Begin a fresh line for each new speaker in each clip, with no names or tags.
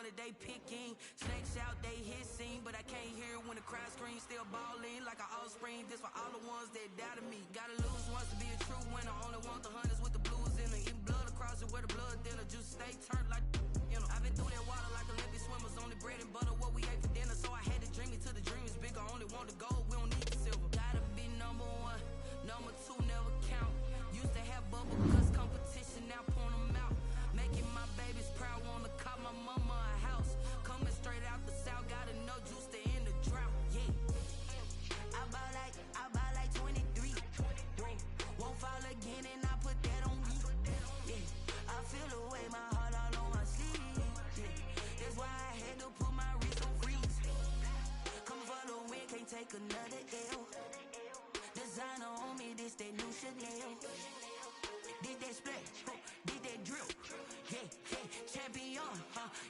that they picking. Snakes out, they hissing, but I can't hear when the crowd screams. Still balling like an offspring. This for all the ones that doubted me. Gotta lose once to be a true winner. Only want the hunters with the blues in it. Eating blood across it where the blood thinner. Juice stay turned like, you know. I've been through that water like Olympic swimmers. Only bread and butter what we ate for dinner. So I had to dream it till the dream is bigger. Only want the gold, we don't need the silver. Gotta be number one, number two never count. Used to have bubble guts competition, now point them out. Making my babies proud, wanna call my mama a house. Coming straight out the south, gotta know juice to end the drought. Yeah, I buy like 23. Won't fall again and I put that on me. Yeah, I feel the way, my heart all on my sleeve. Yeah, that's why I had to put my wrist on freeze. Come for the win, can't take another L. Designer on me, this that new Chanel. Did that splash, did that drill. Yeah, champion,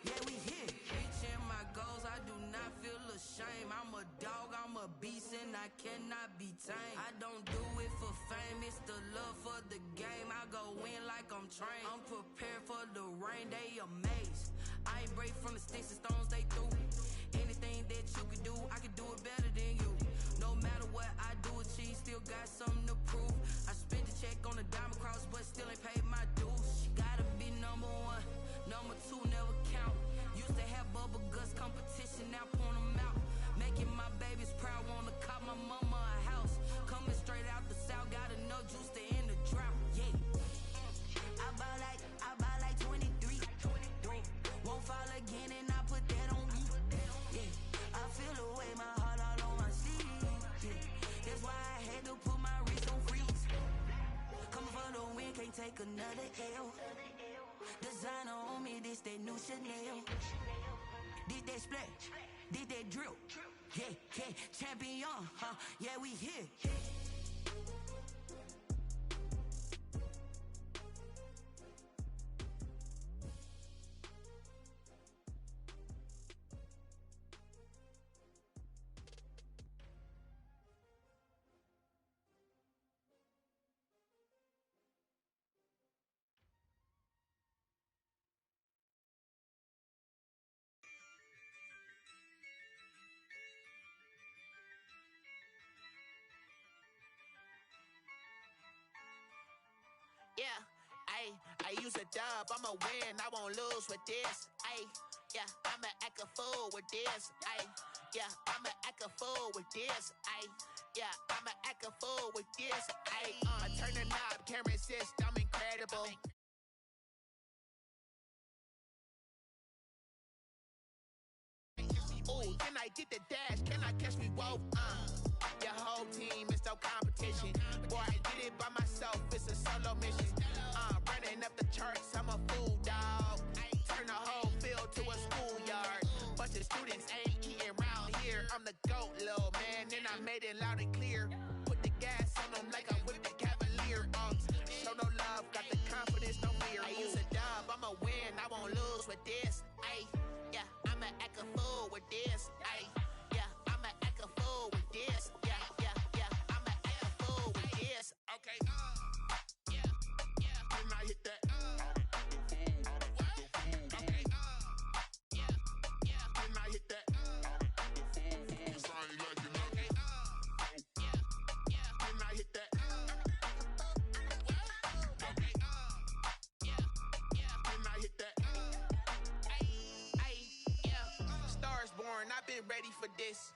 yeah, we here. Reaching my goals, I do not feel ashamed. I'm a dog, I'm a beast, and I cannot be tamed. I don't do it for fame, it's the love for the game. I go in like I'm trained. I'm prepared for the rain, they amazed. I ain't break from the sticks and stones they threw. Anything that you could do, I could do it better than you. No matter what I do, achieve, still got something to prove. I spent the check on the diamond cross, but still ain't paid my dues. Gotta be number one, number two never count. Used to have bubble guts competition, now point them out. Making my babies proud, wanna call my mama a house. Coming straight out the south, gotta know juice to end the drought. Yeah, I buy like 23. Won't fall again and I put that on me. Yeah, I feel the way, my heart all on my sleeve. Yeah, that's why I had to put my wrist on freeze. Coming for the win, can't take another L. Designer on me, this that new Chanel. Did that splash, did that drill. Yeah, champion, yeah, we here.
Yeah, I use a dub, I'ma win, I won't lose with this. Yeah, I'ma act a fool with this. Yeah, I'ma act a fool with this. Yeah, I'ma act a fool with this. I turn the knob, can't resist, I'm incredible. Ooh, can I get the dash? Can I catch me? Whoa, your whole team is no competition. Boy, I did it by myself, it's a solo mission. Running up the charts, I'm a fool, dog. Turn the whole field to a schoolyard. Bunch of students ain't eating round here. I'm the GOAT, little man, and I made it loud and clear. Put the gas on them like I whipped the Cavalier. Show no love, got the confidence, no fear. I use a dub, I'ma win, I won't lose with this. Yeah, I'ma act a fool with this. Yeah, I'ma act a fool with this. Yeah, I'ma act a fool with this. Okay, yeah, can I hit that? Okay, yeah, can I hit that? Cause I ain't like it, okay, yeah, can I hit that? Okay, yeah, can I hit that? Yeah, stars born, I've been ready for this.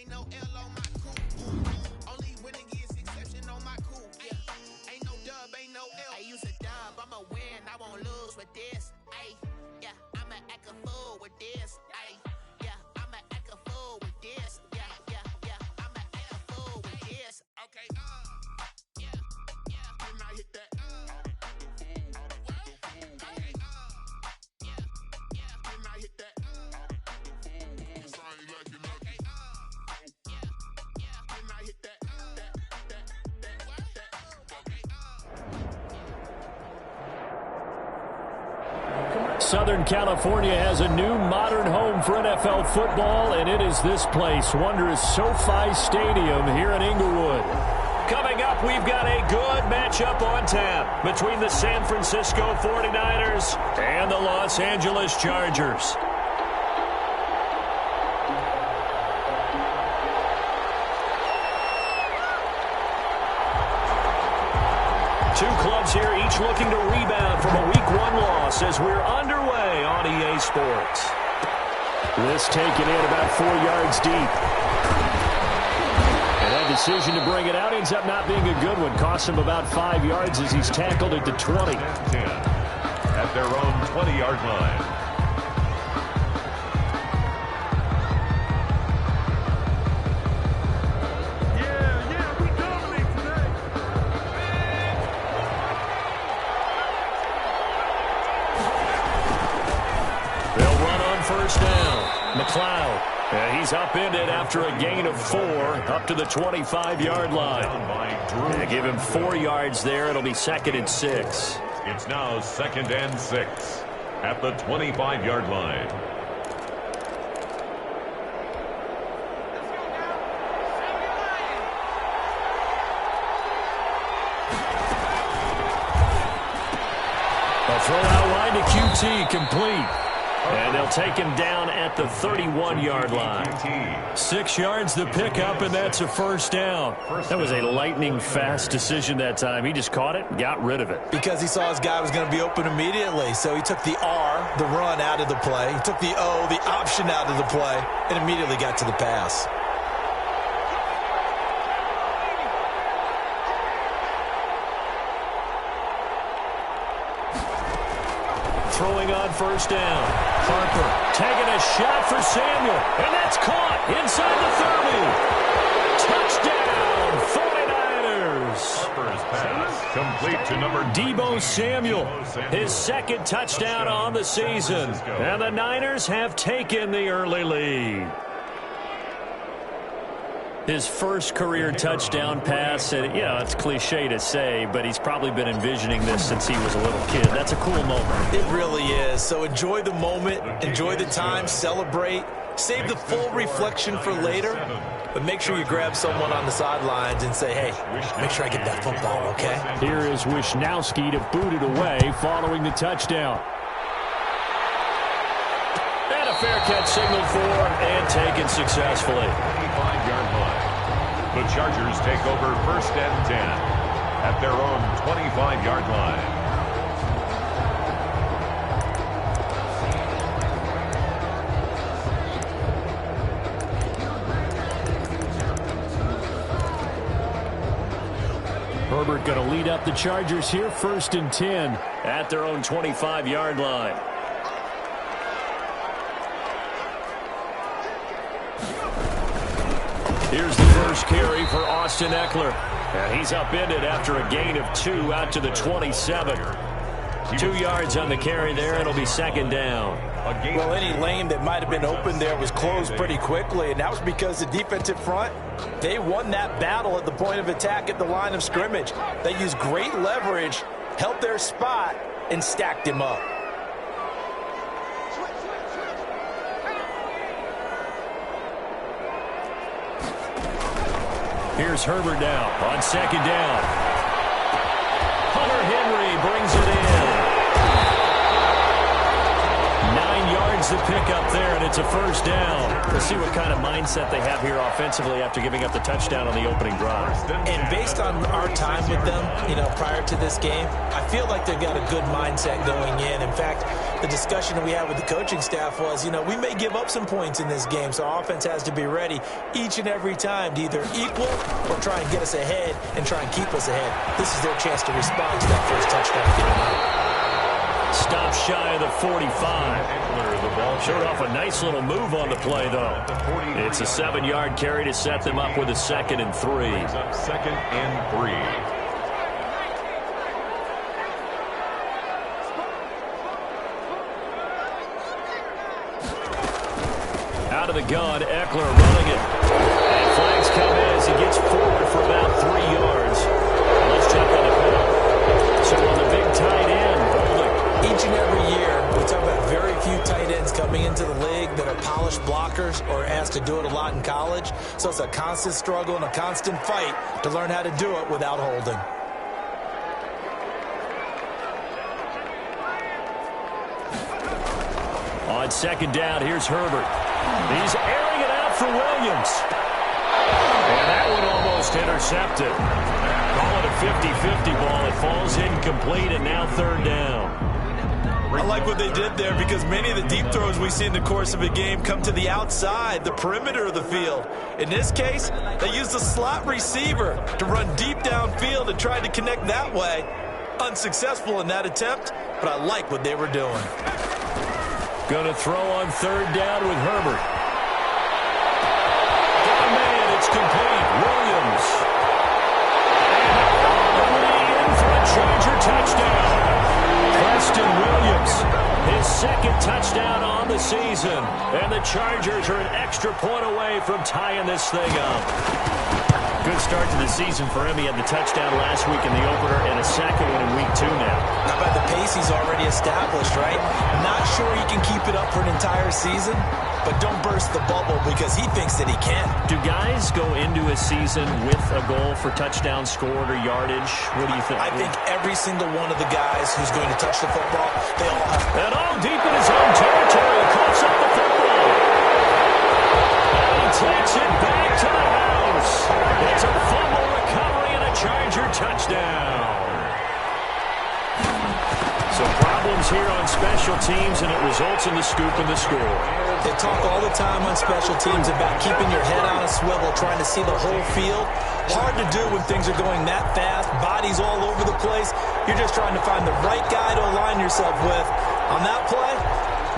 Ain't no L on my coupe. Only winning is exception on my coupe. Yeah, ain't no dub, ain't no L. I use a dub, I'ma win, I won't lose with this. Yeah, I'ma act a fool with this. Yeah, I'ma act a fool with this. Yeah, I'ma act a fool with this. Okay, yeah, can I hit that? Okay, yeah, can I hit that? Cause I ain't like it, okay, yeah, can I hit that?
Southern California has a new modern home for NFL football, and it is this place, wondrous SoFi Stadium here in Inglewood. Coming up, we've got a good matchup on tap between the San Francisco 49ers and the Los Angeles Chargers. Two clubs here, each looking to rebound from a Week 1 loss as we're underway on EA Sports. This taken in about 4 yards deep. And that decision to bring it out ends up not being a good one. Costs him about 5 yards as he's tackled at the 20.
10 at their own 20-yard line.
First down, McLeod. He's upended after a gain of 4 up to the 25-yard line. They give him 4 yards there. It'll be 2nd and 6.
It's now 2nd and 6 at the 25-yard line.
A throw out line to QT, complete. And they'll take him down at the 31-yard line. 6 yards the pickup, and that's a first down. That was a lightning-fast decision that time. He just caught it and got rid of it.
Because he saw his guy was going to be open immediately. So he took the R, the run, out of the play. He took the O, the option, out of the play, and immediately got to the pass.
Throwing on first down. Harper taking a shot for Samuel. And that's caught inside the 30. Touchdown, 49ers.
Harper's pass complete to number
Deebo Samuel. His 2nd touchdown on the season. And the Niners have taken the early lead. His first career touchdown pass, and it's cliche to say, but he's probably been envisioning this since he was a little kid. That's a cool moment.
It really is. So enjoy the moment, enjoy the time, celebrate, save the full reflection for later, but make sure you grab someone on the sidelines and say, hey, make sure I get that football, okay?
Here is Wisnowski to boot it away following the touchdown. And a fair catch signaled for and taken successfully.
25-yard line. The Chargers take over 1st and 10 at their own 25-yard line.
Herbert going to lead up the Chargers here, 1st and 10 at their own 25-yard line. Here's the first carry for Austin Eckler. And he's upended after a gain of 2 out to the 27. 2 yards on the carry there. It'll be 2nd down.
Well, any lane that might have been open there was closed pretty quickly, and that was because the defensive front, they won that battle at the point of attack at the line of scrimmage. They used great leverage, held their spot, and stacked him up.
Here's Herbert now on 2nd down. Hunter Henry brings it in. 9 yards to pick up there, and it's a first down. We'll see what kind of mindset they have here offensively after giving up the touchdown on the opening drive.
And based on our time with them, prior to this game, I feel like they've got a good mindset going in. In fact, the discussion that we had with the coaching staff was, we may give up some points in this game, so our offense has to be ready each and every time to either equal or try and get us ahead and try and keep us ahead. This is their chance to respond to that first touchdown and get them out.
Stop shy of the 45. Showed off a nice little move on the play, though. It's a 7-yard carry to set them up with a 2nd and 3.
2nd and 3.
Out of the gun, Eckler running it. And flags come in as he gets forward for about 3 yards. Let's check on the penalty. So on the big tight end, holding.
Each and every year, we talk about into the league that are polished blockers or asked to do it a lot in college. So it's a constant struggle and a constant fight to learn how to do it without holding.
On second down, here's Herbert. He's airing it out for Williams. And that one almost intercepted. Call it a 50-50 ball. It falls incomplete, and now third down.
I like what they did there because many of the deep throws we see in the course of a game come to the outside, the perimeter of the field. In this case, they used a slot receiver to run deep downfield and tried to connect that way. Unsuccessful in that attempt, but I like what they were doing.
Going to throw on third down with Herbert. Got a man, it's complete. Williams. And in for a Charger touchdown. Preston Williams, his second touchdown on the season. And the Chargers are an extra point away from tying this thing up. Good start to the season for him. He had the touchdown last week in the opener and a second one in week 2 now.
How about the pace he's already established, right? Not sure he can keep it up for an entire season, but don't burst the bubble because he thinks that he can.
Do guys go into a season with a goal for touchdown scored or yardage? What do you think?
I think every single one of the guys who's going to touch the football, they all have.
And deep in his own territory, coughs up the football. And he takes it back to the house. It's a fumble recovery and a Charger touchdown. Some problems here on special teams, and it results in the scoop and the score.
They talk all the time on special teams about keeping your head on a swivel, trying to see the whole field. Hard to do when things are going that fast, bodies all over the place. You're just trying to find the right guy to align yourself with. On that play,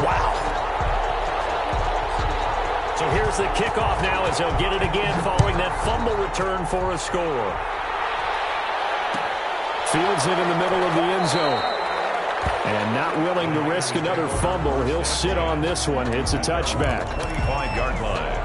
wow.
So here's the kickoff now as they'll get it again following that fumble return for a score. Fields it in the middle of the end zone. And not willing to risk another fumble. He'll sit on this one. It's a touchback.
25-yard line.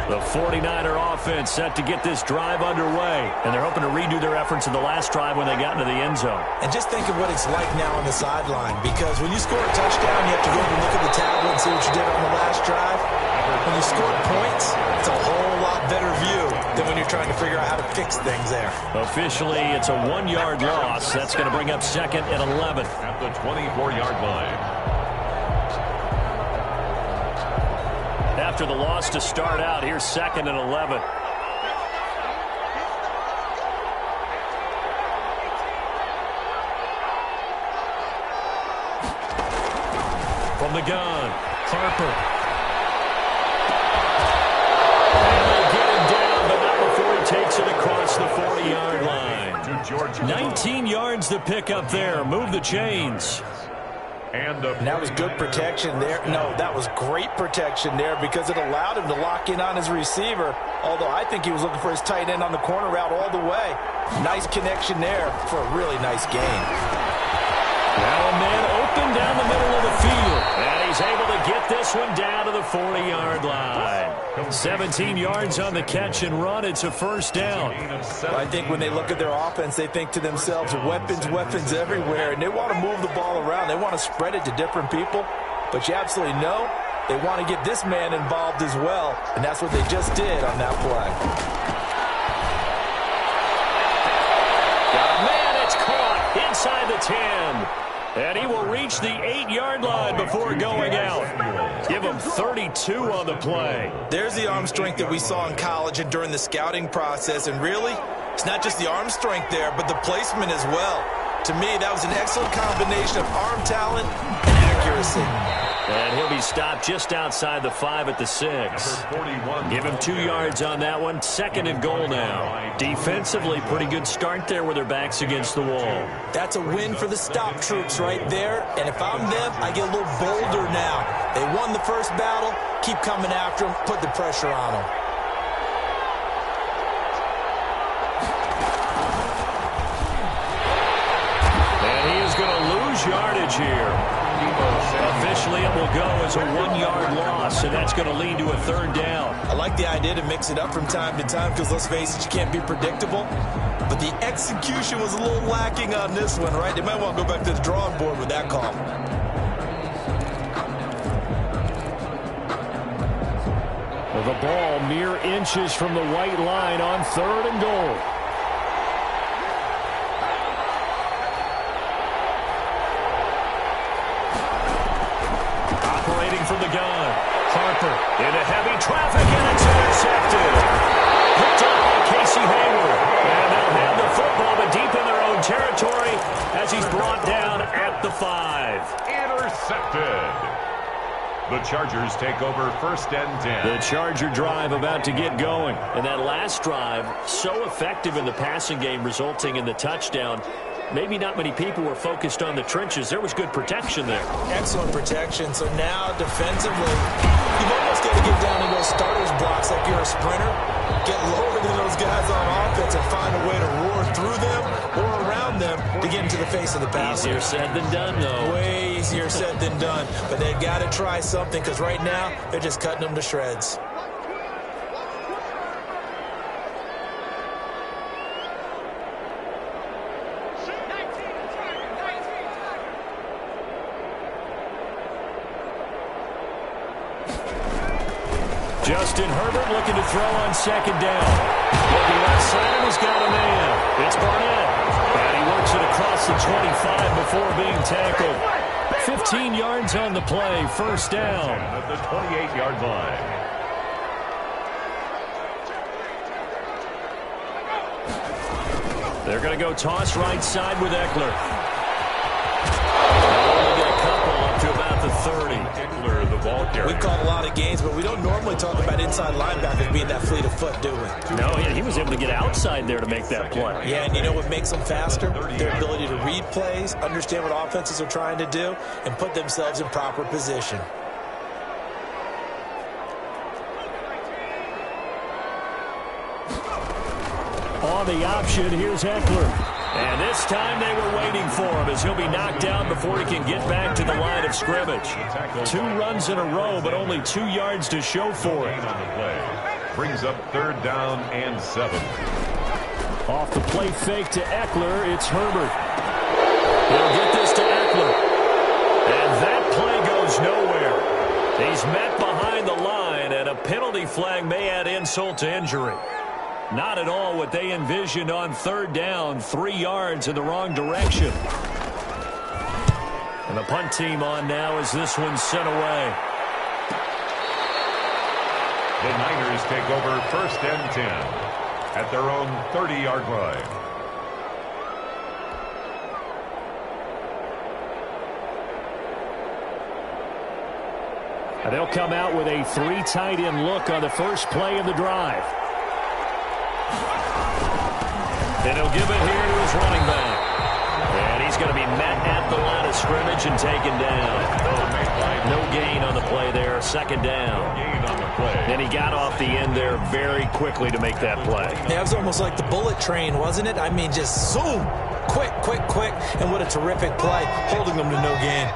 The 49er offense set to get this drive underway. And they're hoping to redo their efforts in the last drive when they got into the end zone.
And just think of what it's like now on the sideline. Because when you score a touchdown, you have to go and look at the tablet and see what you did on the last drive. When you score points, it's a whole lot better view than when you're trying to figure out how to fix things there.
Officially, it's a 1-yard loss. That's going to bring up second and 11.
At the 24-yard line.
After the loss to start out, here's second and 11. From the gun, Harper. And they'll get him down, but not before he takes it across the 40-yard line. 19 yards to pick up there. Move the chains.
And
that was good protection there. No, that was great protection there because it allowed him to lock in on his receiver. Although I think he was looking for his tight end on the corner route all the way. Nice connection there for a really nice gain.
Now a man open down the middle of the field. And he's able to get this one down to the 40-yard line. 17 yards on the catch and run. It's a first down.
I think when they look at their offense, they think to themselves, weapons, weapons everywhere. And they want to move the ball around. They want to spread it to different people. But you absolutely know they want to get this man involved as well. And that's what they just did on that play.
Got a man. It's caught inside the 10. And he will reach the 8-yard line before going out. Give him 32 on the play.
There's the arm strength that we saw in college and during the scouting process. And really, it's not just the arm strength there, but the placement as well. To me, that was an excellent combination of arm talent and accuracy.
And he'll be stopped just outside the 5 at the 6. Give him 2 yards on that one. Second and goal now. Defensively, pretty good start there with their backs against the wall.
That's a win for the stop troops right there. And if I'm them, I get a little bolder now. They won the first battle. Keep coming after them. Put the pressure on them.
And he is going to lose yardage here. Officially, it will go as a 1-yard loss, and that's going to lead to a third down.
I like the idea to mix it up from time to time because, let's face it, you can't be predictable. But the execution was a little lacking on this one, right? They might want to go back to the drawing board with that call.
Well, the ball mere inches from the white line on 3rd and goal. From the gun, Harper into heavy traffic, and it's intercepted. Picked up by Casey Hayward. And they'll have the football, but deep in their own territory as he's brought down at the 5.
Intercepted. The Chargers take over 1st and 10.
The Charger drive about to get going. And that last drive, so effective in the passing game, resulting in the touchdown. Maybe not many people were focused on the trenches. There was good protection there.
Excellent protection. So now, defensively, you've almost got to get down in those starters blocks like you're a sprinter. Get lower than those guys on offense and find a way to roar through them or around them to get into the face of the passer.
Easier said than done, though.
Way easier said than done. But they've got to try something because right now, they're just cutting them to shreds.
Justin Herbert looking to throw on 2nd down. Looking left side, and he's got a man. It's Barnett. And he works it across the 25 before being tackled. 15 yards on the play. 1st down.
At the 28-yard line.
They're going to go toss right side with Eckler. They'll only get a couple up to about the 30.
Eckler, the ball carrier.
We've called a lot of games, but we don't normally talk about inside linebackers being that fleet of foot, do we?
No, yeah, he was able to get outside there to make that play.
Yeah, and you know what makes them faster? Their ability to read plays, understand what offenses are trying to do, and put themselves in proper position.
On the option, here's Eckler. And this time they were waiting for him as he'll be knocked down before he can get back to the line of scrimmage. 2 runs in a row, but only 2 yards to show for it.
On the play. Brings up 3rd down and 7.
Off the play fake to Eckler, it's Herbert. He'll get this to Eckler. And that play goes nowhere. He's met behind the line, and a penalty flag may add insult to injury. Not at all what they envisioned on 3rd down. 3 yards in the wrong direction. And the punt team on now as this one's sent away.
The Niners take over 1st and 10 at their own 30-yard line.
And they'll come out with a 3 tight end look on the first play of the drive. And he'll give it here to his running back. And he's going to be met at the line of scrimmage and taken down. No gain on the play there. 2nd down.
Gain on the play.
And he got off the end there very quickly to make that play.
Yeah, it was almost like the bullet train, wasn't it? I mean, just zoom. Quick, quick, quick. And what a terrific play, holding them to no gain.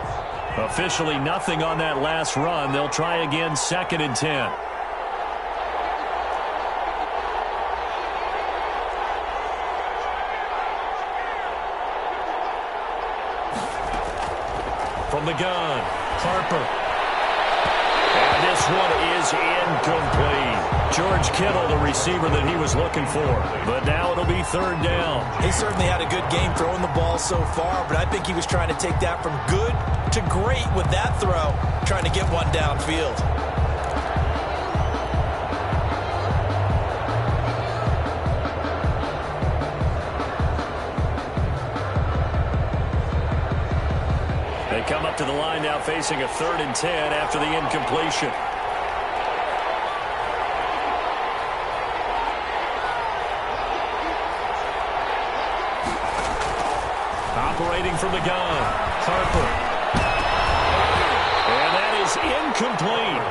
Officially nothing on that last run. They'll try again 2nd and 10. From the gun, Harper. And this one is incomplete. George Kittle, the receiver that he was looking for. But now it'll be 3rd down.
He certainly had a good game throwing the ball so far, but I think he was trying to take that from good to great with that throw, trying to get one downfield.
They come up to the line now facing a 3rd and 10 after the incompletion. Operating from the gun, Harper. And that is incomplete.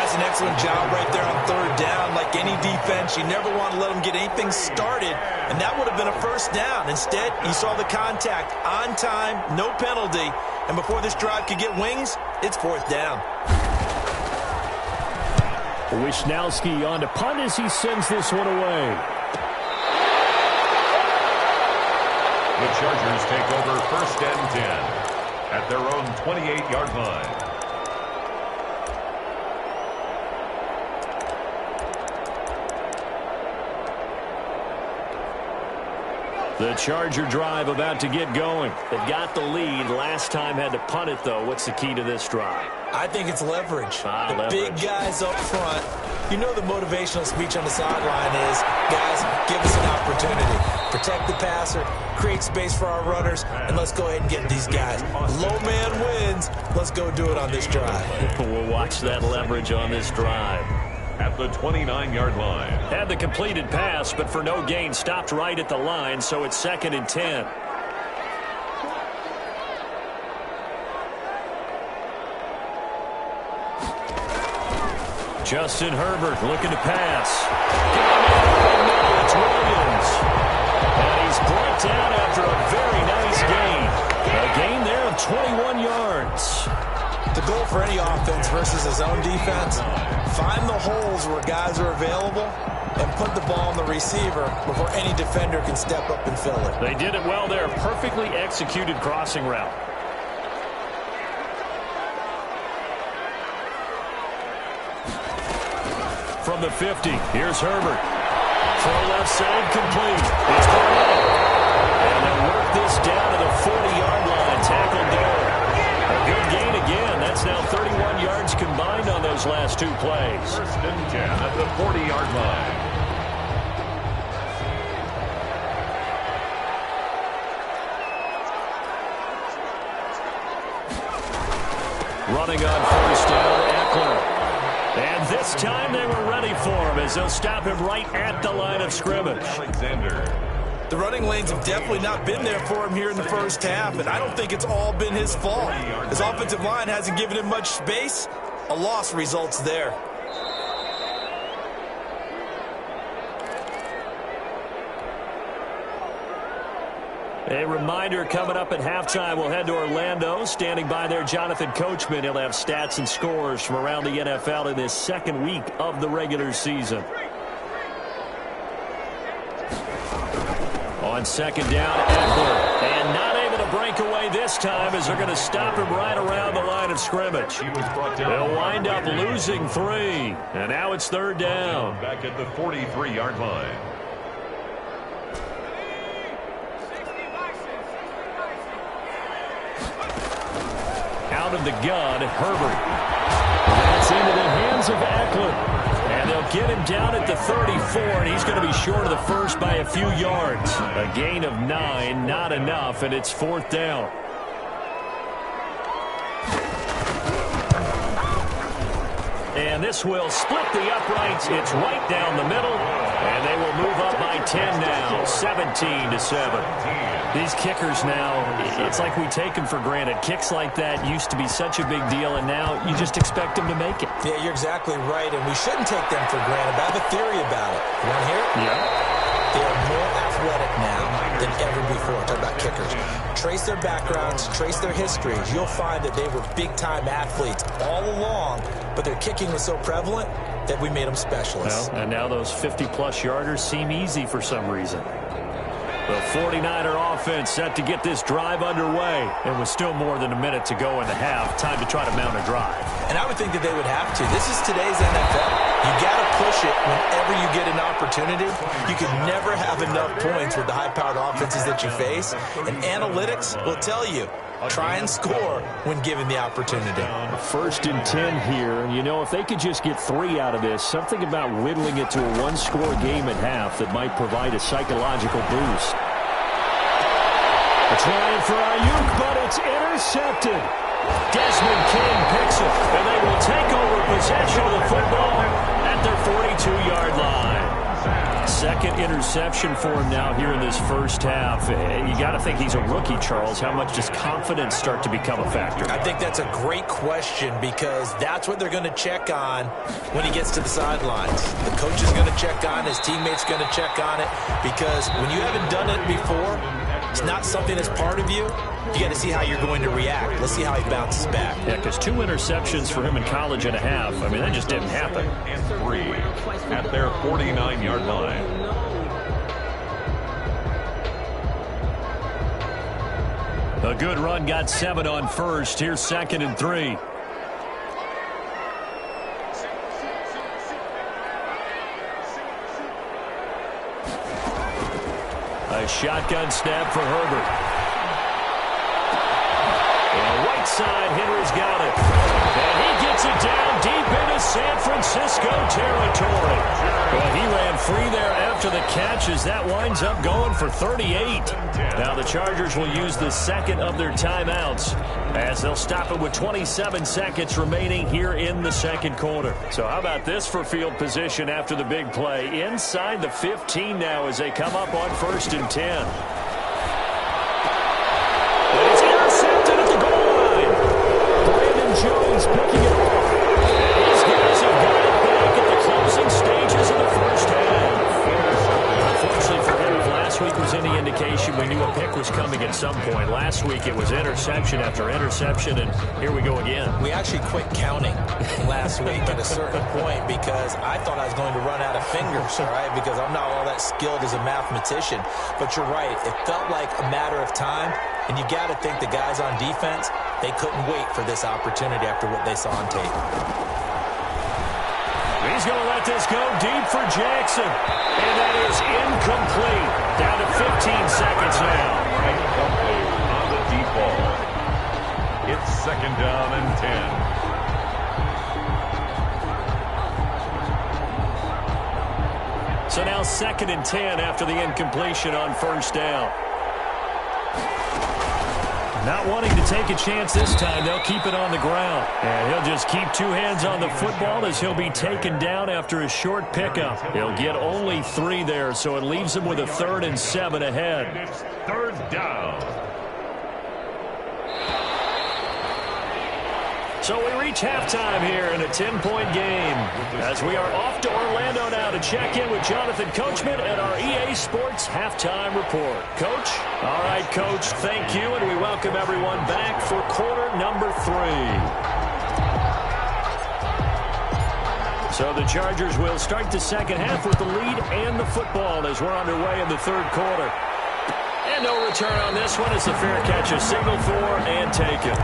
That's an excellent job right there on third down. Like any defense, you never want to let them get anything started, and that would have been a first down. Instead, you saw the contact on time, no penalty, and before this drive could get wings, it's fourth down.
Wisnowski on to punt as he sends this one away.
The Chargers take over first and 10 at their own 28-yard line.
The Charger drive about to get going. They've got the lead. Last time had to punt it, though. What's the key to this drive?
I think it's leverage.
Leverage.
Big guys up front. You know the motivational speech on the sideline is, guys, give us an opportunity. Protect the passer, create space for our runners, and let's go ahead and get these guys. Low man wins. Let's go do it on this drive.
We'll watch that leverage on this drive.
At the 29-yard line.
Had the completed pass, but for no gain, stopped right at the line, so it's 2nd and 10. Justin Herbert looking to pass. It's Williams. And he's brought down after a very nice gain. A gain there of 21 yards.
The goal for any offense versus his own defense, find the holes where guys are available and put the ball on the receiver before any defender can step up and fill it.
They did it well there. Perfectly executed crossing route. From the 50, here's Herbert. Throw left side complete. It's Garnett. And they'll work this down to the 40-yard line. Tackled there. A good gain again. That's now 31 yards combined on those last two plays.
First and 10 at the 40-yard line.
Running on first down, Eckler. And this time they were ready for him as they'll stop him right at the line of scrimmage.
Alexander.
The running lanes have definitely not been there for him here in the first half, and I don't think it's all been his fault. His offensive line hasn't given him much space. A loss results there.
A reminder coming up at halftime, we'll head to Orlando. Standing by there, Jonathan Coachman. He'll have stats and scores from around the NFL in this second week of the regular season. On second down, Eckler. And not able to break away this time as they're going to stop him right around the line of scrimmage. They'll wind up losing 3. And now it's third down.
Back at the 43-yard line.
Out of the gun, Herbert. That's into the hands of Eckler. And they'll get him down at the 34, and he's going to be short of the first by a few yards. A gain of 9, not enough, and it's fourth down. And this will split the uprights. It's right down the middle, and they will move up by 10 now, 17-7. These kickers now, it's like we take them for granted. Kicks like that used to be such a big deal, and now you just expect them to make it.
Yeah, you're exactly right, and we shouldn't take them for granted. But I have a theory about it. You want to hear it?
Yeah.
They are more athletic now than ever before. Talk about kickers. Trace their backgrounds, trace their histories. You'll find that they were big-time athletes all along, but their kicking was so prevalent that we made them specialists.
Well, and now those 50-plus yarders seem easy for some reason. The 49er offense set to get this drive underway. And with still more than a minute to go in the half, time to try to mount a drive.
And I would think that they would have to. This is today's NFL. You got to push it whenever you get an opportunity. You can never have enough points with the high-powered offenses that you face. And analytics will tell you, try and score when given the opportunity.
First and 10 here. And, you know, if they could just get 3 out of this, something about whittling it to a one-score game at half that might provide a psychological boost. A try for Ayuk, but it's intercepted. Desmond King picks it, and they will take over possession of the football at their 42-yard line. Second interception for him now here in this first half. You got to think he's a rookie, Charles. How much does confidence start to become a factor?
I think that's a great question because that's what they're going to check on when he gets to the sidelines. The coach is going to check on, his teammates going to check on it, because when you haven't done it before, it's not something that's part of you. You got to see how you're going to react. Let's see how he bounces back.
Yeah, because 2 interceptions for him in college and a half. I mean, that just didn't happen.
And 3 at their 49-yard line.
A good run got 7 on first. Here's 2nd and 3. A shotgun snap for Herbert. And right side, Henry's got it. And he gets it down deep into San Francisco territory. Well, he ran free there after the catch as that winds up going for 38. Now the Chargers will use the second of their timeouts as they'll stop it with 27 seconds remaining here in the second quarter. So how about this for field position after the big play? Inside the 15 now as they come up on 1st and 10. Jones picking it up. And these guys have got it back at the closing stages of the first half. Unfortunately for him, if last week was any indication, we knew a pick was coming at some point. Last week it was interception after interception, and here we go again.
We actually quit counting last week at a certain point because I thought I was going to run out of fingers, all right, because I'm not all that skilled as a mathematician. But you're right. It felt like a matter of time, and you got to think the guys on defense, they couldn't wait for this opportunity after what they saw on tape.
He's going to let this go deep for Jackson. And that is incomplete. Down to 15 seconds now.
Incomplete on the deep ball. It's 2nd down and 10.
So now 2nd and 10 after the incompletion on 1st down. Not wanting to take a chance this time, they'll keep it on the ground. And he'll just keep 2 hands on the football as he'll be taken down after a short pickup. He'll get only 3 there, so it leaves him with a 3rd and 7 ahead.
And it's 3rd down.
So we reach halftime here in a 10-point game as we are off to Orlando now to check in with Jonathan Coachman at our EA Sports Halftime Report. Coach? All right, Coach, thank you, and we welcome everyone back for quarter number 3. So the Chargers will start the second half with the lead and the football as we're underway in the 3rd quarter. And no return on this one as the fair catch is signaled for and taken.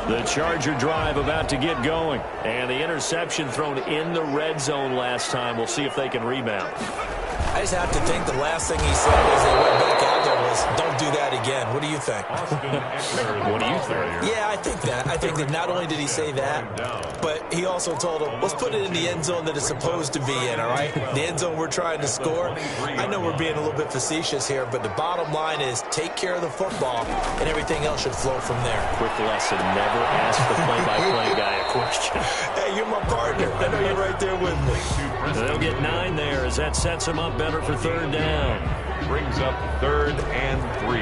The Charger drive about to get going. And the interception thrown in the red zone last time. We'll see if they can rebound.
I just have to think the last thing he said as they went back out there was, don't do that again. What do you think?
What do you think?
Yeah, I think that. I think that not only did he say that, but he also told him, let's put it in the end zone that it's supposed to be in, all right? The end zone we're trying to score. I know we're being a little bit facetious here, but the bottom line is take care of the football, and everything else should flow from there.
Quick lesson, never ask the play-by-play guy a question.
Hey, you're my partner. I know you're right there with me.
They'll get 9 there as that sets them up better for 3rd down.
Brings up 3rd and 3.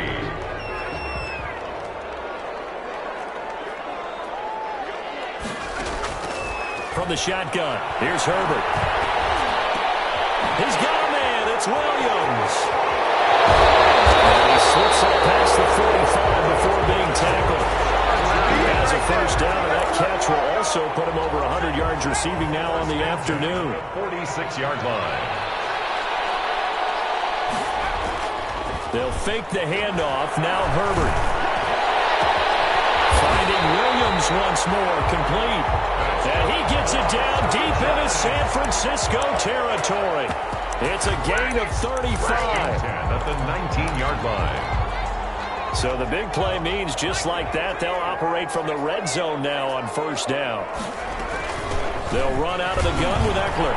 From the shotgun, here's Herbert. He's got a man. It's Williams. And he slips it past the 45 before being tackled. He has a 1st down, and that catch will also put him over 100 yards receiving now on the afternoon.
46-yard line.
They'll fake the handoff. Now Herbert. Finding Williams once more, complete. And he gets it down deep into San Francisco territory. It's a gain of 35.
At the 19-yard line.
So the big play means just like that, they'll operate from the red zone now on 1st down. They'll run out of the gun with Eckler.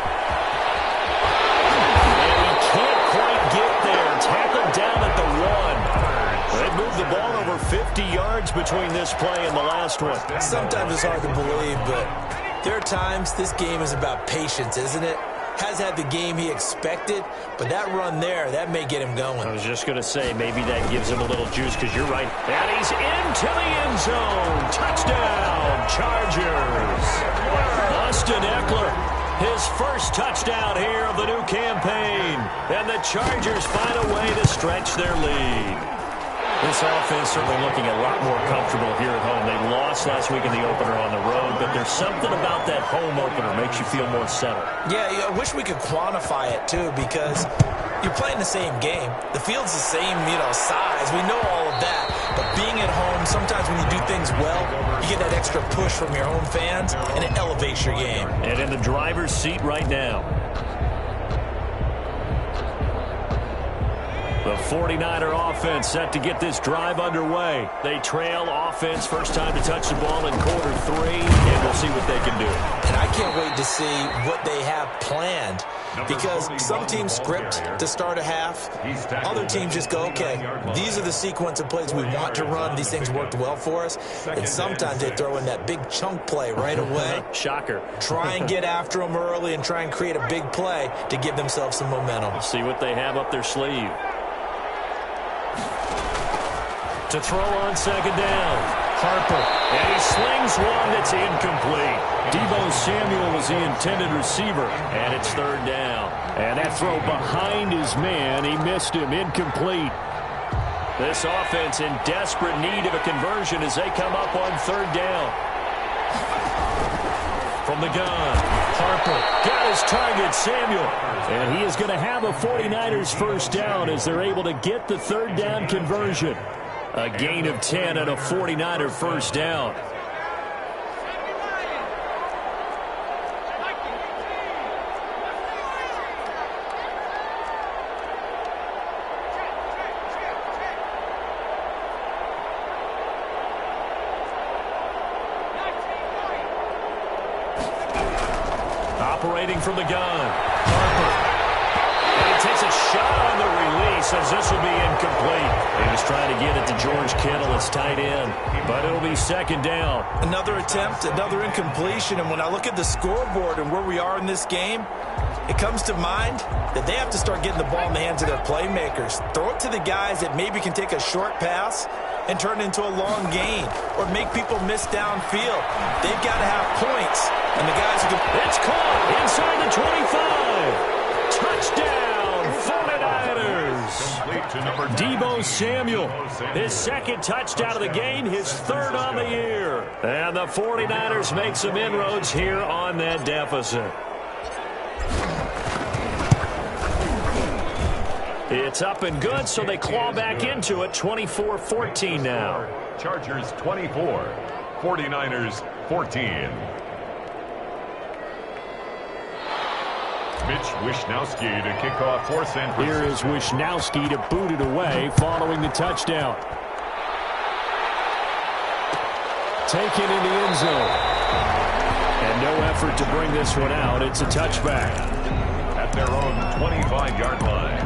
And he can't quite get there. tackled down at the 1. They moved the ball over 50 yards between this play and the last one.
Sometimes it's hard to believe, but there are times this game is about patience, isn't it? Has had the game he expected, but that run there, that may get him going.
I was just going to say, maybe that gives him a little juice, because you're right. And he's into the end zone. Touchdown, Chargers. Austin Eckler, his first touchdown here of the new campaign. And the Chargers find a way to stretch their lead. This offense certainly looking a lot more comfortable here at home. They lost last week in the opener on the road, but there's something about that home opener makes you feel more settled.
Yeah, I wish we could quantify it, too, because you're playing the same game. The field's the same, size. We know all of that. But being at home, sometimes when you do things well, you get that extra push from your home fans, and it elevates your game.
And in the driver's seat right now, the 49er offense set to get this drive underway. They trail offense, first time to touch the ball in quarter 3, and we'll see what they can do.
And I can't wait to see what they have planned, because some teams script to start a half. Other teams just go, okay, these are the sequence of plays we want to run. These things worked well for us. And sometimes they throw in that big chunk play right away.
Shocker.
Try and get after them early and try and create a big play to give themselves some momentum.
See what they have up their sleeve. To throw on second down. Harper. And he slings one that's incomplete. Deebo Samuel was the intended receiver. And it's third down. And that throw behind his man. He missed him. Incomplete. This offense in desperate need of a conversion as they come up on third down. From the gun, Harper got his target, Samuel. And he is going to have a 49ers first down as they're able to get the third down conversion. A gain of 10 and a 49er first down. Operating from the gun, Harper. And he takes a shot on the release as this will be incomplete. He was trying to get it to George Kittle, his tight end, but it'll be second down.
Another attempt, another incompletion, and when I look at the scoreboard and where we are in this game, it comes to mind that they have to start getting the ball in the hands of their playmakers. Throw it to the guys that maybe can take a short pass and turn it into a long gain or make people miss downfield. They've got to have points, and the guys who can...
It's caught inside the 25. Touchdown, 49ers. Deebo Samuel, his second touchdown of the game, his third on the year. And the 49ers make some inroads here on that deficit. It's up and good, so they claw back into it, 24-14 now.
Chargers 24, 49ers 14. Mitch Wishnowsky to kick off for San Francisco.
Here is Wishnowsky to boot it away following the touchdown. Taken in the end zone. And no effort to bring this one out. It's a touchback.
At their own 25-yard line.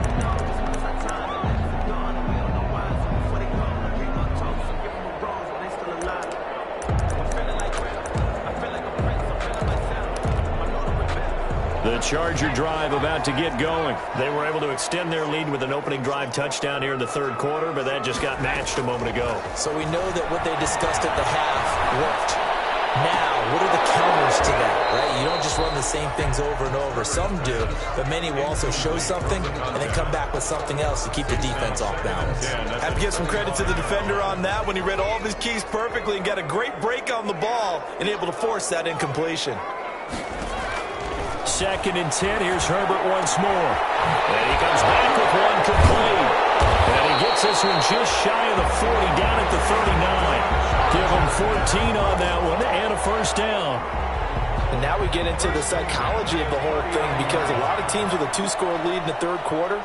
The Charger drive about to get going. They were able to extend their lead with an opening drive touchdown here in the third quarter, but that just got matched a moment ago.
So we know that what they discussed at the half worked. Now, what are the counters to that, right? You don't just run the same things over and over. Some do, but many will also show something and then come back with something else to keep the defense off balance.
Have to give some credit to the defender on that when he read all of his keys perfectly and got a great break on the ball and able to force that incompletion.
Second and 10. Here's Herbert once more. And he comes back with one complete. And he gets this one just shy of the 40, down at the 39. Give him 14 on that one and a first down.
And now we get into the psychology of the whole thing, because a lot of teams with a 2-score lead in the third quarter,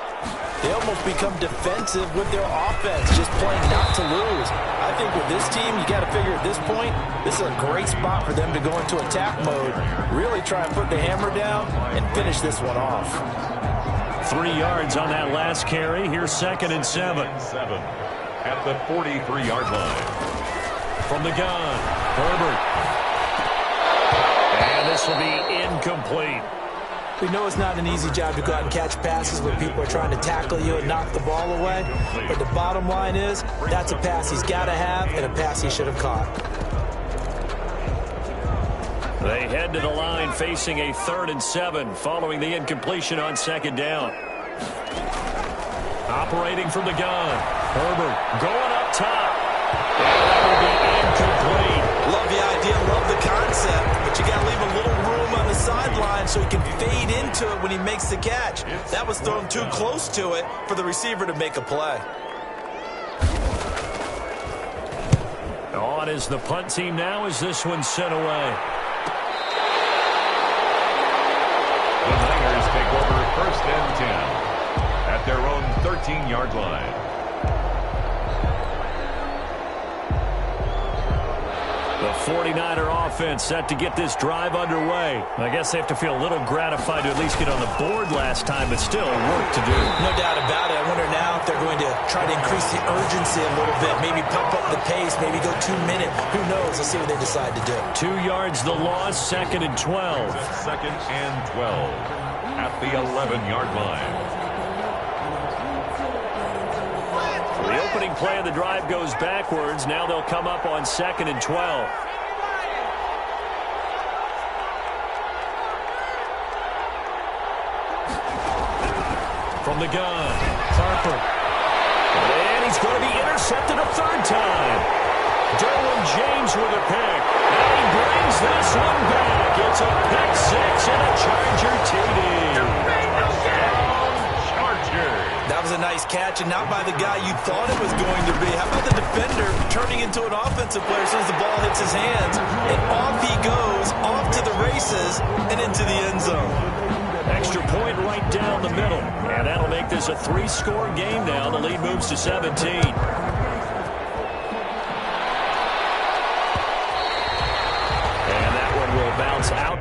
they almost become defensive with their offense, just playing not to lose. I think with this team, you got to figure at this point, this is a great spot for them to go into attack mode, really try and put the hammer down and finish this one off.
3 yards on that last carry. Here's 2nd and 7.
At the 43-yard line.
From the gun, Herbert. And this will be incomplete.
We know it's not an easy job to go out and catch passes when people are trying to tackle you and knock the ball away. But the bottom line is, that's a pass he's got to have and a pass he should have caught.
They head to the line facing a 3rd and 7 following the incompletion on 2nd down. Operating from the gun, Herbert going up top. And that will be incomplete.
Love the idea, love the concept, but you got to leave a little room on the sideline so he can fade into it when he makes the catch. That was thrown too close to it for the receiver to make a play.
On is the punt team now as this one's sent away.
The Niners take over 1st and 10 at their own 13-yard line.
The 49er offense set to get this drive underway. I guess they have to feel a little gratified to at least get on the board last time, but still work to do.
No doubt about it. I wonder now if they're going to try to increase the urgency a little bit, maybe pump up the pace, maybe go 2 minutes. Who knows? Let's see what they decide to do.
2 yards the loss, 2nd and 12.
2nd and 12 at the 11-yard line.
The opening play of the drive goes backwards. Now they'll come up on 2nd and 12. From the gun, Harper. And he's going to be intercepted a 3rd time. Derwin James with a pick. And he brings this one back. It's a pick 6 and a Charger TD.
That was a nice catch, and not by the guy you thought it was going to be. How about the defender turning into an offensive player as soon as the ball hits his hands? And off he goes, off to the races, and into the end zone.
Extra point right down the middle. And that'll make this a 3-score game now. The lead moves to 17. And that one will bounce out.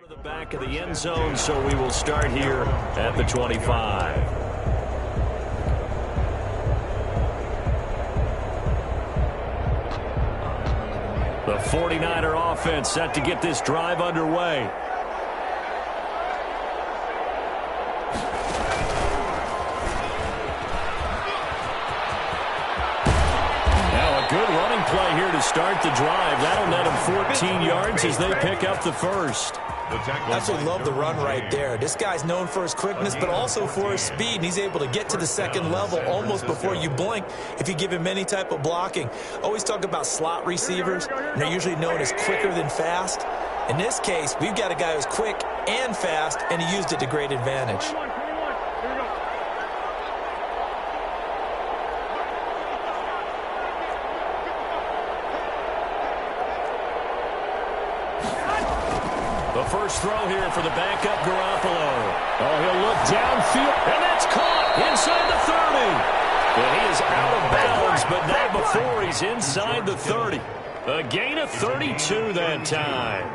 The back of the end zone, so we will start here at the 25. The 49er offense set to get this drive underway. Now a good running play here to start the drive. That'll net them 14 yards as they pick up the 1st.
Absolutely love the run right there. This guy's known for his quickness, but also for his speed, and he's able to get to the 2nd level almost before you blink if you give him any type of blocking. Always talk about slot receivers, and they're usually known as quicker than fast. In this case, we've got a guy who's quick and fast, and he used it to great advantage.
The first throw here for the backup Garoppolo. Oh, he'll look downfield, and that's caught inside the 30. And he is out of bounds, but not before he's inside the 30. A gain of 32 that time.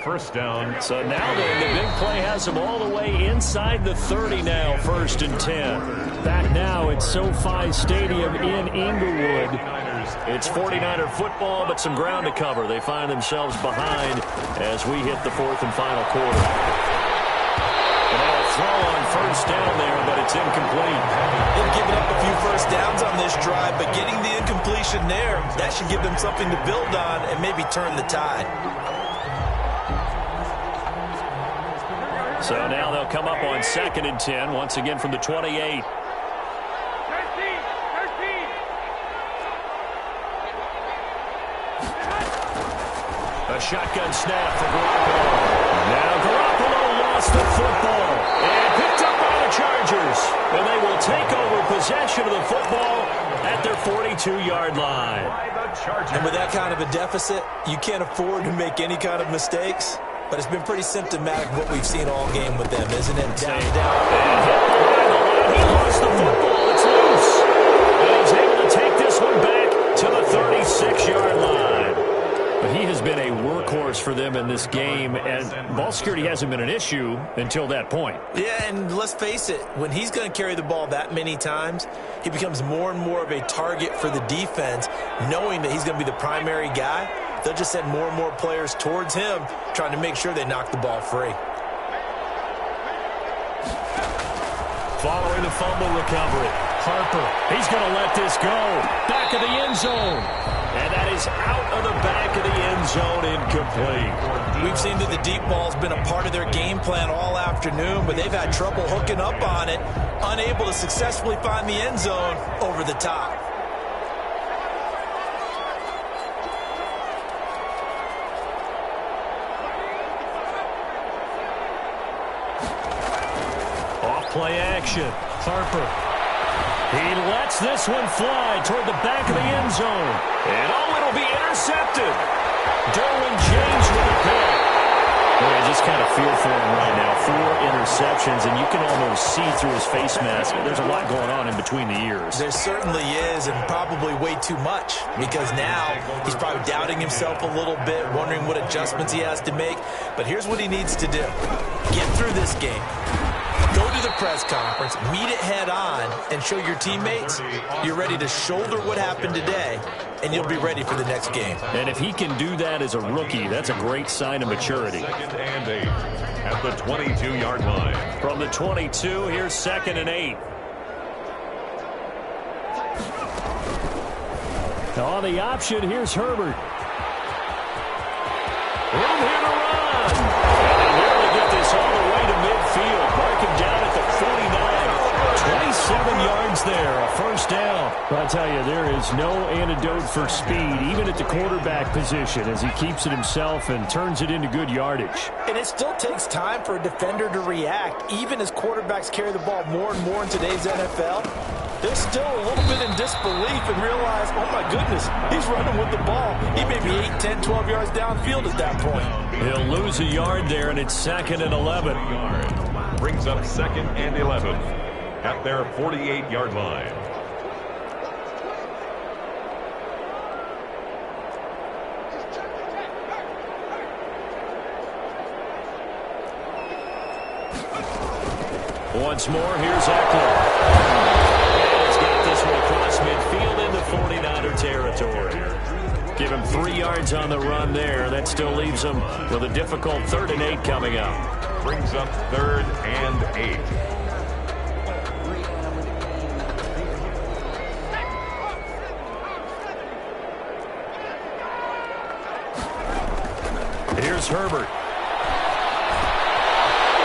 1st down.
So now the big play has him all the way inside the 30 now, 1st and 10. Back now at SoFi Stadium in Inglewood. It's 49er football, but some ground to cover. They find themselves behind as we hit the 4th and final quarter. And now a throw on 1st down there, but it's incomplete.
They've given up a few 1st downs on this drive, but getting the incompletion there, that should give them something to build on and maybe turn the tide.
So now they'll come up on 2nd and 10, once again from the 28. A shotgun snap for Garoppolo. Now Garoppolo lost the football and picked up by the Chargers. And they will take over possession of the football at their 48. 22-yard line.
And with that kind of a deficit, you can't afford to make any kind of mistakes. But it's been pretty symptomatic of what we've seen all game with them, isn't it? Down.
He lost the football. It's loose. And he's able to take this one back to the 36-yard line. But he has been a workhorse for them in this game, and ball security hasn't been an issue until that point.
Yeah, and let's face it, when he's going to carry the ball that many times, he becomes more and more of a target for the defense, knowing that he's going to be the primary guy. They'll just send more and more players towards him, trying to make sure they knock the ball free.
Following the fumble recovery, Harper, he's going to let this go. Back of the end zone. And that is out of the back of the end zone, incomplete.
We've seen that the deep ball's been a part of their game plan all afternoon, but they've had trouble hooking up on it, unable to successfully find the end zone over the top.
Play action. Harper. He lets this one fly toward the back of the end zone. And it'll be intercepted. Derwin James with a pick. Boy, I just kind of feel for him right now. 4 interceptions, and you can almost see through his face mask. There's a lot going on in between the ears.
There certainly is, and probably way too much, because now he's probably doubting himself a little bit, wondering what adjustments he has to make. But here's what he needs to do. Get through this game. Go to the press conference, meet it head on, and show your teammates you're ready to shoulder what happened today, and you'll be ready for the next game.
And if he can do that as a rookie, that's a great sign of maturity.
2nd and 8 at the 22-yard line.
From the 22, here's 2nd and 8. Now on the option, here's Herbert. Room here to run. And they nearly get this all the way to midfield. Mark him down at the 49. 27 yards there, a first down. But I tell you, there is no antidote for speed, even at the quarterback position, as he keeps it himself and turns it into good yardage.
And it still takes time for a defender to react, even as quarterbacks carry the ball more and more in today's NFL. They're still a little bit in disbelief and realize, oh my goodness, he's running with the ball. He may be 8, 10, 12 yards downfield at that point.
He'll lose a yard there, and it's 2nd and 11.
Brings up 2nd and 11 at their 48-yard line.
Once more, here's Eckler. Across midfield into 49er territory. Give him 3 yards on the run there. That still leaves him with a difficult 3rd and 8 coming up.
Brings up 3rd and 8.
Here's Herbert.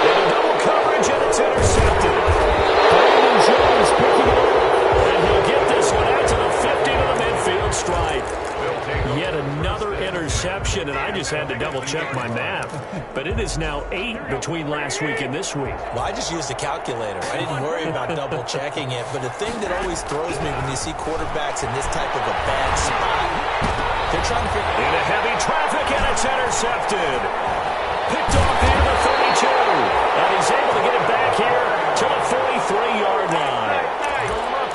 And double coverage, and it's intercepted. Brandon Jones picking it up. And he'll get this one out to the 50 to the midfield stripe. Yet another interception, and I just had to double-check my math. But it is now 8 between last week and this week.
Well, I just used a calculator. I didn't worry about double-checking it. But the thing that always throws me when you see quarterbacks in this type of a bad spot, they're trying to figure...
Into heavy traffic, and it's intercepted. Picked off into the 32. And he's able to get it back here to the 43-yard line.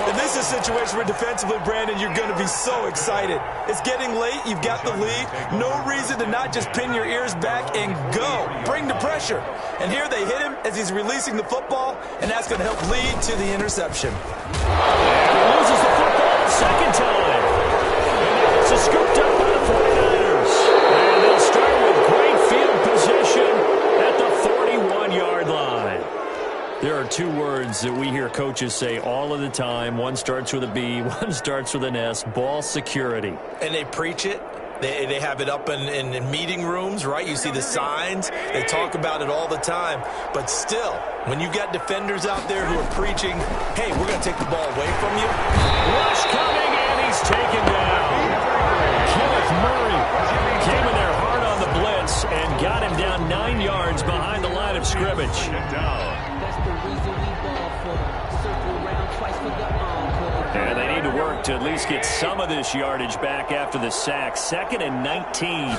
And this is a situation where defensively, Brandon, you're going to be so excited. It's getting late. You've got the lead. No reason to not just pin your ears back and go. Bring the pressure. And here they hit him as he's releasing the football, and that's going to help lead to the interception.
And he loses the football the second time. And it's scooped up by the 49ers. And they'll start with great field position at the 41-yard line. There are 2 words that we hear coaches say all of the time. One starts with a B, one starts with an S, ball security.
And they preach it. They have it up in meeting rooms, right? You see the signs. They talk about it all the time. But still, when you've got defenders out there who are preaching, hey, we're going to take the ball away from you.
Rush coming, and he's taken down. Kenneth Murray came in there hard on the blitz and got him down 9 yards behind the line of scrimmage. And they need to work work to at least get some of this yardage back after the sack. 2nd and 19.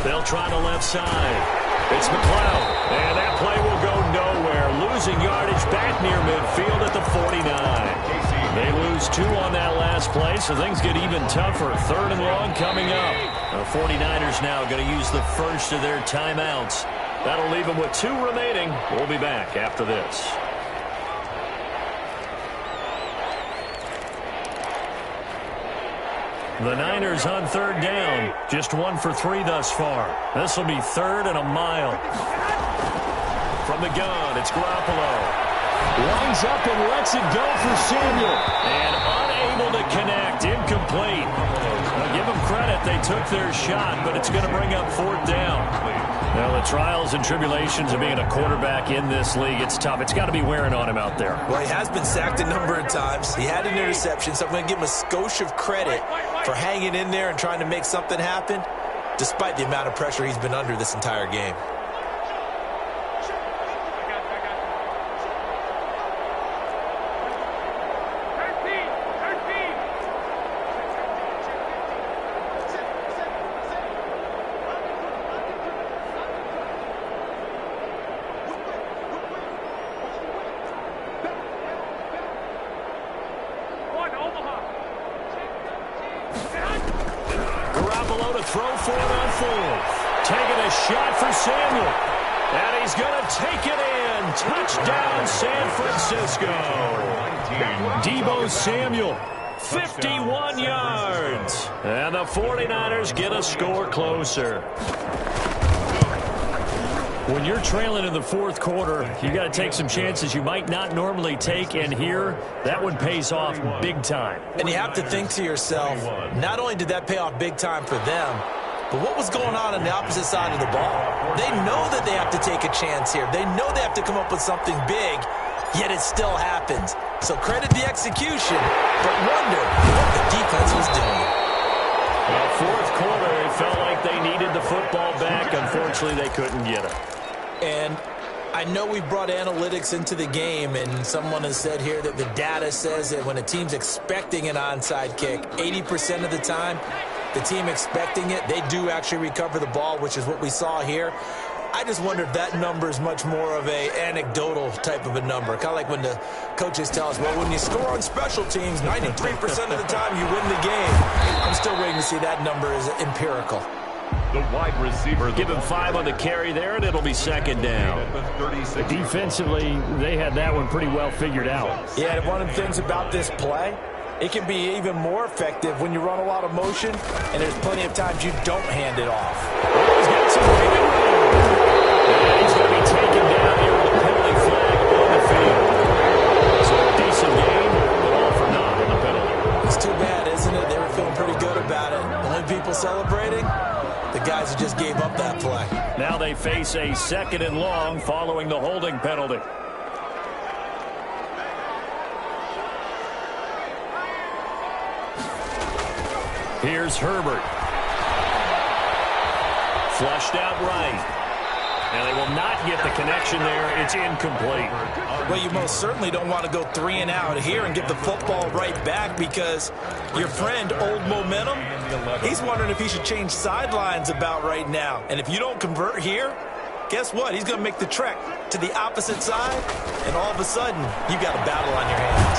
They'll try the left side. It's McLeod. And that play will go nowhere. Losing yardage back near midfield at the 49. They lose 2 on that last play, so things get even tougher. 3rd and long coming up. The 49ers now going to use the first of their timeouts. That'll leave them with 2 remaining. We'll be back after this. The Niners on 3rd down. Just 1 for 3 thus far. This will be 3rd and a mile. From the gun, it's Garoppolo. Lines up and lets it go for Samuel. And unable to connect. Incomplete. Now give them credit. They took their shot, but it's going to bring up 4th down. Now, the trials and tribulations of being a quarterback in this league, it's tough. It's got to be wearing on him out there.
Well, he has been sacked a number of times. He had an interception, so I'm going to give him a skosh of credit for hanging in there and trying to make something happen, despite the amount of pressure he's been under this entire game.
Throw for it on 4th. Taking a shot for Samuel. And he's going to take it in. Touchdown, San Francisco. Deebo Samuel, 51 yards. And the 49ers get a score closer. When you're trailing in the 4th quarter, you got to take some chances you might not normally take, and here, that one pays off big time.
And you have to think to yourself, not only did that pay off big time for them, but what was going on the opposite side of the ball? They know that they have to take a chance here. They know they have to come up with something big, yet it still happens. So credit the execution, but wonder what the defense was doing.
Well, 4th quarter, it felt like they needed the football back. Unfortunately, they couldn't get it.
And I know we brought analytics into the game, and someone has said here that the data says that when a team's expecting an onside kick, 80% of the time, the team expecting it, they do actually recover the ball, which is what we saw here. I just wonder if that number is much more of a anecdotal type of a number. Kind of like when the coaches tell us, well, when you score on special teams, 93% of the time you win the game. I'm still waiting to see that number is empirical.
The wide receiver.
Give him 5 on the carry there, and it'll be 2nd down. Defensively, they had that one pretty well figured out.
Yeah, and one of the things about this play, it can be even more effective when you run a lot of motion, and there's plenty of times you don't hand it off.
Oh, he's got some breathing room. And he's going to be taken down here with a penalty flag on the field. So a decent game, but all for naught on the penalty.
It's too bad, isn't it? They were feeling pretty good about it. Only people celebrating, the guys who just gave up that play.
Now they face a 2nd and long following the holding penalty. Here's Herbert. Flushed out right. And they will not get the connection there. It's incomplete.
Well, you most certainly don't want to go 3 and out here and give the football right back, because your friend, Old Momentum, he's wondering if he should change sidelines about right now. And if you don't convert here, guess what? He's going to make the trek to the opposite side, and all of a sudden, you've got a battle on your hands.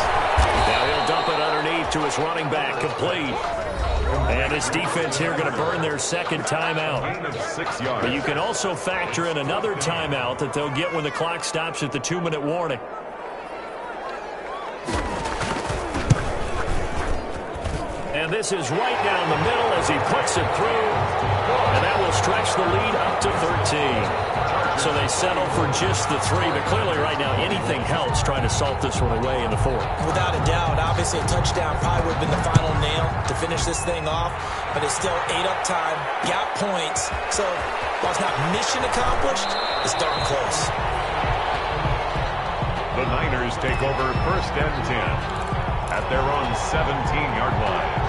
Now he'll dump it underneath to his running back, complete. And his defense here going to burn their 2nd timeout. But you can also factor in another timeout that they'll get when the clock stops at the 2-minute warning. And this is right down the middle as he puts it through. And that will stretch the lead up to 13. So they settle for just the 3. But clearly right now anything helps trying to salt this one away in the 4th.
Without a doubt, obviously a touchdown probably would have been the final nail to finish this thing off. But it's still 8 up time, got points. So while it's not mission accomplished, it's darn close.
The Niners take over 1st and 10 at their own 17-yard line.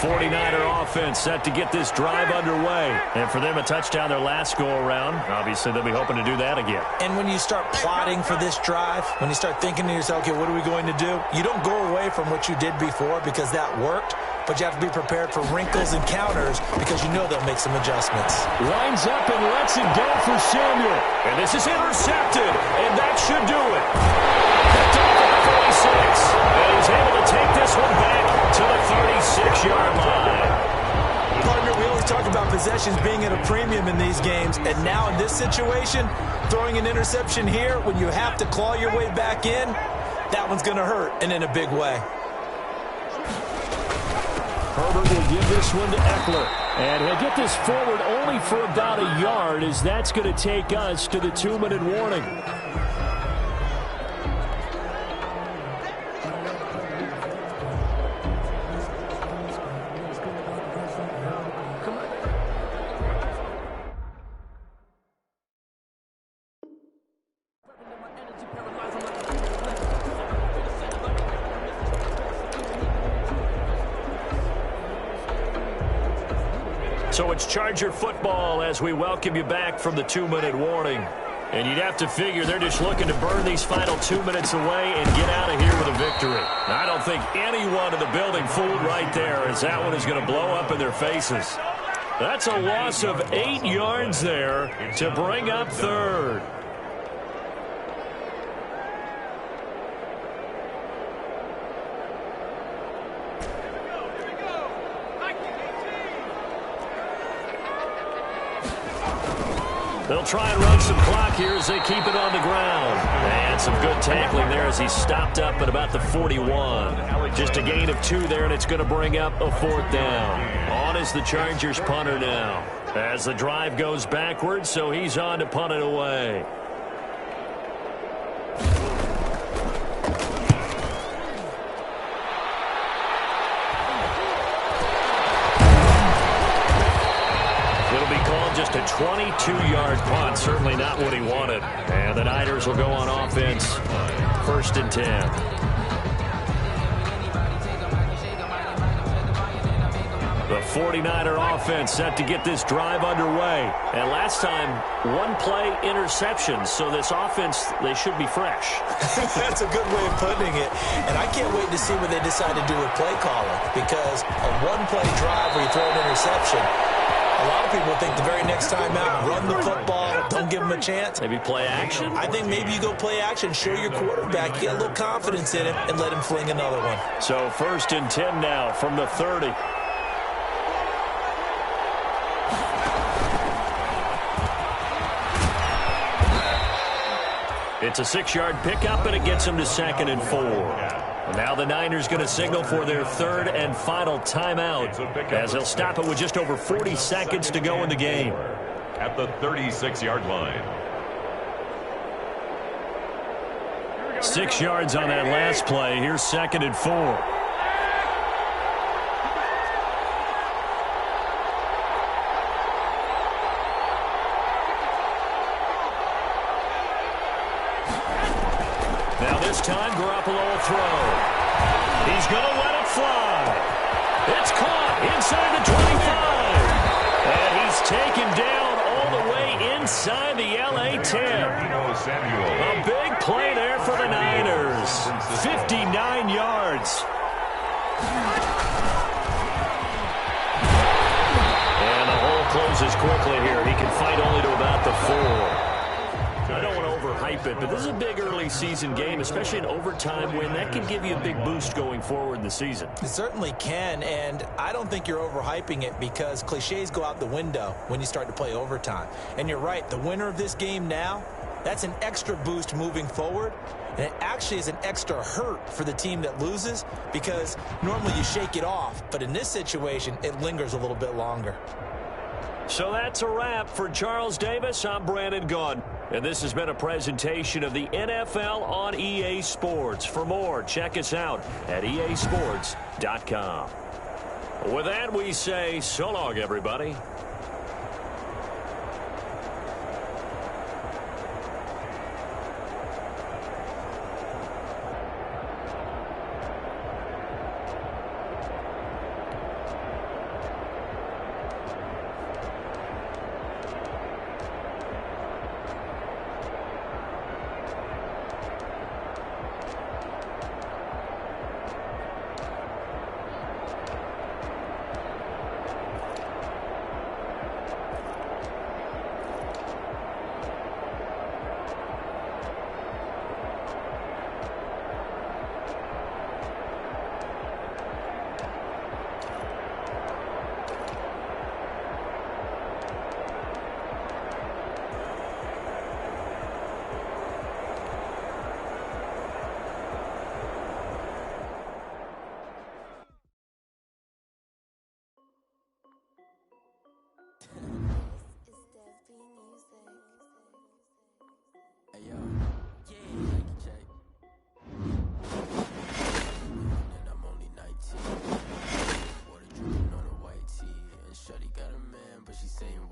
49er offense set to get this drive underway. And for them, a touchdown their last go-around. Obviously, they'll be hoping to do that again.
And when you start plotting for this drive, when you start thinking to yourself, okay, what are we going to do? You don't go away from what you did before because that worked, but you have to be prepared for wrinkles and counters because you know they'll make some adjustments.
Lines up and lets it go for Samuel. And this is intercepted, and that should do it. Picked off at the 46. And he's able to take this one back to the 36-yard line.
Partner, we always talk about possessions being at a premium in these games, and now in this situation, throwing an interception here when you have to claw your way back in, that one's going to hurt, and in a big way.
Herbert will give this one to Eckler. And he'll get this forward only for about a yard, as that's going to take us to the 2-minute warning. So it's Charger football as we welcome you back from the 2-minute warning. And you'd have to figure they're just looking to burn these final 2 minutes away and get out of here with a victory. I don't think anyone in the building fooled right there, as that one is going to blow up in their faces. That's a loss of 8 yards there to bring up third. They'll try and run some clock here as they keep it on the ground. And some good tackling there as he stopped up at about the 41. Just a gain of 2 there, and it's going to bring up a 4th down. On is the Chargers punter now. As the drive goes backwards, so he's on to punt it away. Just a 22-yard punt, certainly not what he wanted. And the Niners will go on offense, 1st and 10. The 49er offense set to get this drive underway. And last time, 1-play interception, so this offense, they should be fresh.
That's a good way of putting it. And I can't wait to see what they decide to do with play calling, because a 1-play drive where you throw an interception, a lot of people think the very next time out, run the football, don't give them a chance.
Maybe play action?
I think maybe you go play action, show your quarterback, get a little confidence in him, and let him fling another one.
So 1st and 10 now from the 30. It's a 6-yard pickup, and it gets him to 2nd and 4. Now the Niners going to signal for their 3rd and final timeout, as they'll stop it with just over 40 seconds to go in the game.
At the 36-yard line.
6 yards on that last play. Here's 2nd and 4. Now this time, Garoppolo will throw. He's going to let it fly. It's caught inside the 25. And he's taken down all the way inside the LA 10. A big play there for the Niners. 59 yards. And the hole closes quickly here. He can fight only to about the 4. I don't want to overhype it, but this is a big early season game, especially an overtime win. That can give you a big boost going forward in the season.
It certainly can, and I don't think you're overhyping it because cliches go out the window when you start to play overtime. And you're right, the winner of this game now, that's an extra boost moving forward, and it actually is an extra hurt for the team that loses because normally you shake it off, but in this situation, it lingers a little bit longer.
So that's a wrap for Charles Davis. I'm Brandon Gaudin. And this has been a presentation of the NFL on EA Sports. For more, check us out at easports.com. With that, we say so long, everybody.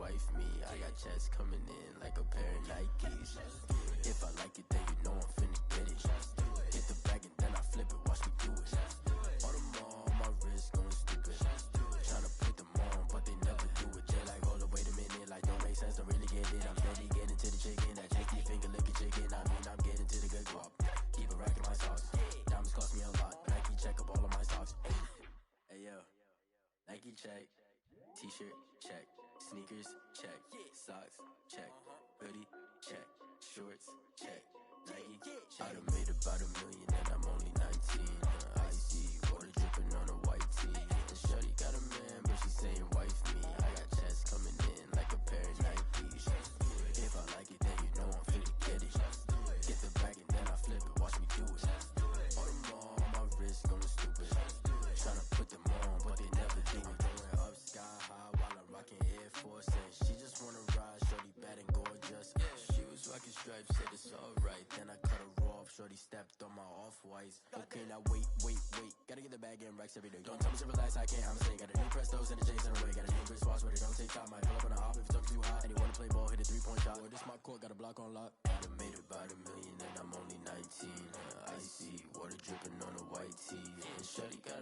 wife me. I got checks coming in like a pair of Nikes. If I like it, then you know I'm finna get it. Hit the bag and then I flip it, watch me do it. On the mall, my wrist going stupid. Tryna put them on, but they never do it. They like, hold up, wait a minute, like don't make sense, don't really get it. I'm steady getting to the chicken, that cheeky finger licking chicken. I mean, I'm getting to the good guap. Keep a rack in my sauce. Diamonds cost me a lot. Nike check up all of my stocks. Hey yo, Nike check, t-shirt check, sneakers check, socks check, hoodie check, shorts check, Nike check. I done made about $1 million and I'm only 19. Icy water dripping on a white tee. And shorty got a man, but she saying wife me. I got checks coming in like a pair of Nikes. If I like it, then you know I'm finna get it. Get the bag and then I flip it, watch me do it. On the mall, my wrist going stupid. Tryna put them on, but they never do it. Going up sky high while I'm rocking Air Force. And she just wanna ride, shorty bad and gorgeous. She was rocking stripes, said it's alright. Then I cut her off, shorty stepped on my off-whites. Okay, now wait. Gotta get the bag and racks every day. Don't tell me to relax, I can't, I'm saying. Got a new Prestos and a Jason away. Got a new Chris Watch, but it don't take time. Might pull up on a hop if it's up too hot. And he wanna play ball, hit a 3-point shot. Or this my court, got a block on lock. I done made about $1 million and I'm only 19. Icy water dripping on a white tee. And shorty got a